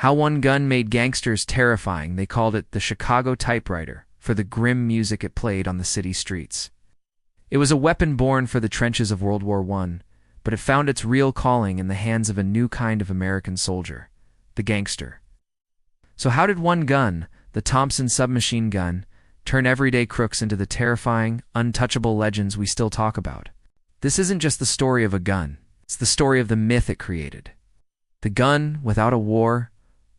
How one gun made gangsters terrifying. They called it the Chicago typewriter for the grim music it played on the city streets. It was a weapon born for the trenches of World War I, but it found its real calling in the hands of a new kind of American soldier, the gangster. So how did one gun, the Thompson submachine gun, turn everyday crooks into the terrifying, untouchable legends we still talk about? This isn't just the story of a gun, it's the story of the myth it created. The gun without a war.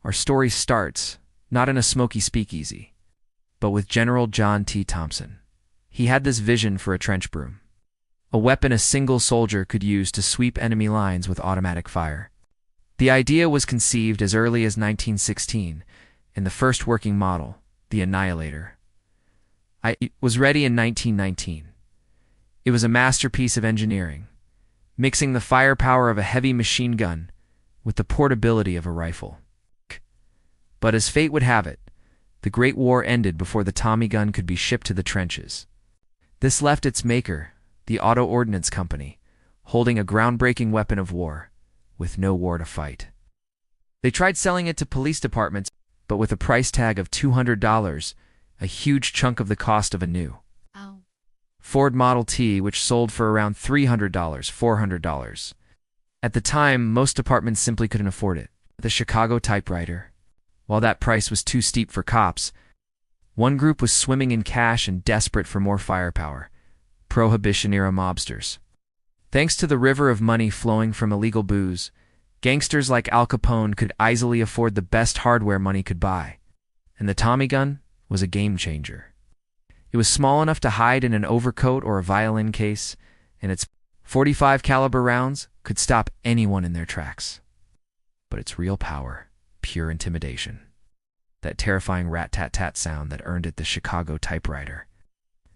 Our story starts, not in a smoky speakeasy, but with General John T. Thompson. He had this vision for a trench broom, a weapon a single soldier could use to sweep enemy lines with automatic fire. The idea was conceived as early as 1916, and the first working model, the Annihilator, was ready in 1919. It was a masterpiece of engineering, mixing the firepower of a heavy machine gun with the portability of a rifle. But as fate would have it, the Great War ended before the Tommy gun could be shipped to the trenches. This left its maker, the Auto Ordnance Company, holding a groundbreaking weapon of war, with no war to fight. They tried selling it to police departments, but with a price tag of $200, a huge chunk of the cost of a new Ford Model T, which sold for around $300, $400. At the time, most departments simply couldn't afford it. The Chicago typewriter, while that price was too steep for cops, one group was swimming in cash and desperate for more firepower: prohibition-era mobsters. Thanks to the river of money flowing from illegal booze, gangsters like Al Capone could easily afford the best hardware money could buy. And the Tommy gun was a game changer. It was small enough to hide in an overcoat or a violin case, and its 45 caliber rounds could stop anyone in their tracks. But its real power, pure intimidation. That terrifying rat-tat-tat sound that earned it the Chicago typewriter.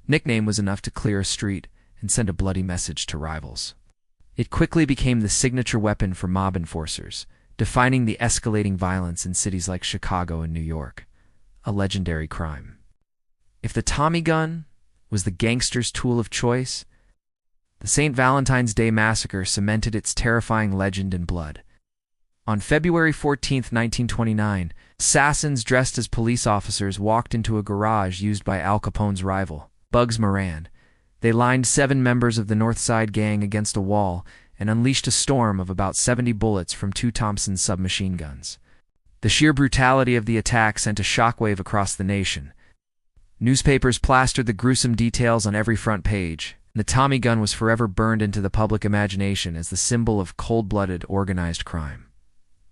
Nickname was enough to clear a street and send a bloody message to rivals. It quickly became the signature weapon for mob enforcers, defining the escalating violence in cities like Chicago and New York. A legendary crime. If the Tommy gun was the gangster's tool of choice, the St. Valentine's Day Massacre cemented its terrifying legend in blood. On February 14, 1929, assassins dressed as police officers walked into a garage used by Al Capone's rival, Bugs Moran. They lined 7 members of the North Side Gang against a wall and unleashed a storm of about 70 bullets from 2 Thompson submachine guns. The sheer brutality of the attack sent a shockwave across the nation. Newspapers plastered the gruesome details on every front page, and the Tommy gun was forever burned into the public imagination as the symbol of cold-blooded, organized crime.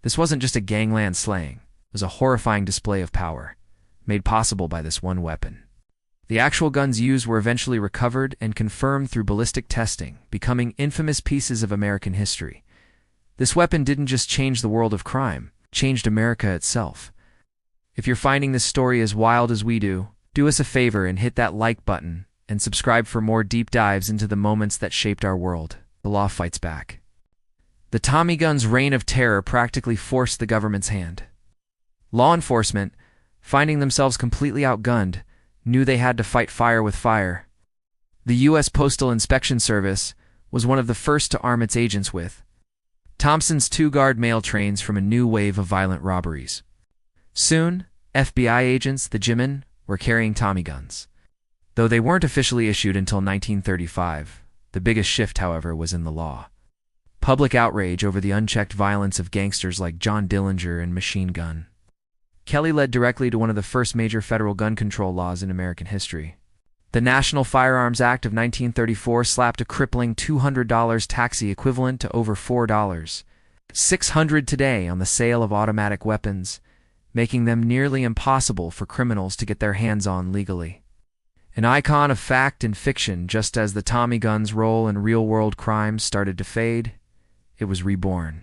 This wasn't just a gangland slaying. It was a horrifying display of power, made possible by this one weapon. The actual guns used were eventually recovered and confirmed through ballistic testing, becoming infamous pieces of American history. This weapon didn't just change the world of crime, it changed America itself. If you're finding this story as wild as we do us a favor and hit that like button and subscribe for more deep dives into the moments that shaped our world. The law fights back. The Tommy gun's reign of terror practically forced the government's hand. Law enforcement, finding themselves completely outgunned, knew they had to fight fire with fire. The U.S. Postal Inspection Service was one of the first to arm its agents with Thompson's 2-guard mail trains from a new wave of violent robberies. Soon, FBI agents, the G-men, were carrying Tommy guns. Though they weren't officially issued until 1935, the biggest shift, however, was in the law. Public outrage over the unchecked violence of gangsters like John Dillinger and Machine Gun Kelly led directly to one of the first major federal gun control laws in American history. The National Firearms Act of 1934 slapped a crippling $200 tax equivalent to over $4, $600 today, on the sale of automatic weapons, making them nearly impossible for criminals to get their hands on legally. An icon of fact and fiction, just as the Tommy gun's role in real-world crime started to fade, it was reborn.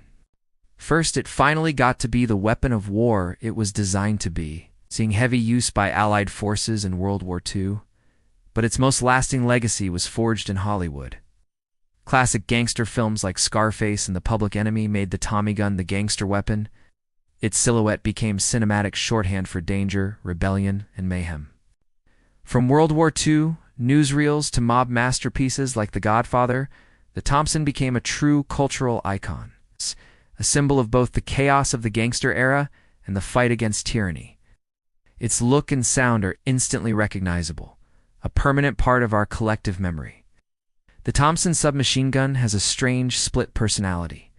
First, it finally got to be the weapon of war it was designed to be, seeing heavy use by Allied forces in World War II. But its most lasting legacy was forged in Hollywood. Classic gangster films like Scarface and The Public Enemy made the Tommy gun the gangster weapon. Its silhouette became cinematic shorthand for danger, rebellion, and mayhem. From World War II newsreels to mob masterpieces like The Godfather, the Thompson became a true cultural icon, a symbol of both the chaos of the gangster era and the fight against tyranny. Its look and sound are instantly recognizable, a permanent part of our collective memory. The Thompson submachine gun has a strange split personality.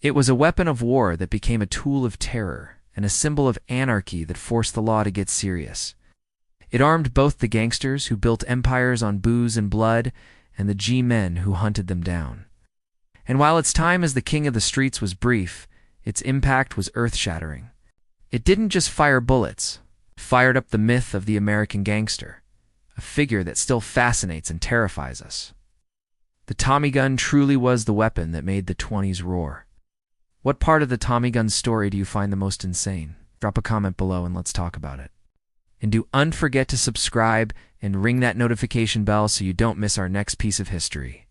It was a weapon of war that became a tool of terror and a symbol of anarchy that forced the law to get serious. It armed both the gangsters who built empires on booze and blood and the G-men who hunted them down. And while its time as the king of the streets was brief, its impact was earth-shattering. It didn't just fire bullets, it fired up the myth of the American gangster, a figure that still fascinates and terrifies us. The Tommy gun truly was the weapon that made the 20s roar. What part of the Tommy gun story do you find the most insane? Drop a comment below and let's talk about it. And don't forget to subscribe and ring that notification bell so you don't miss our next piece of history.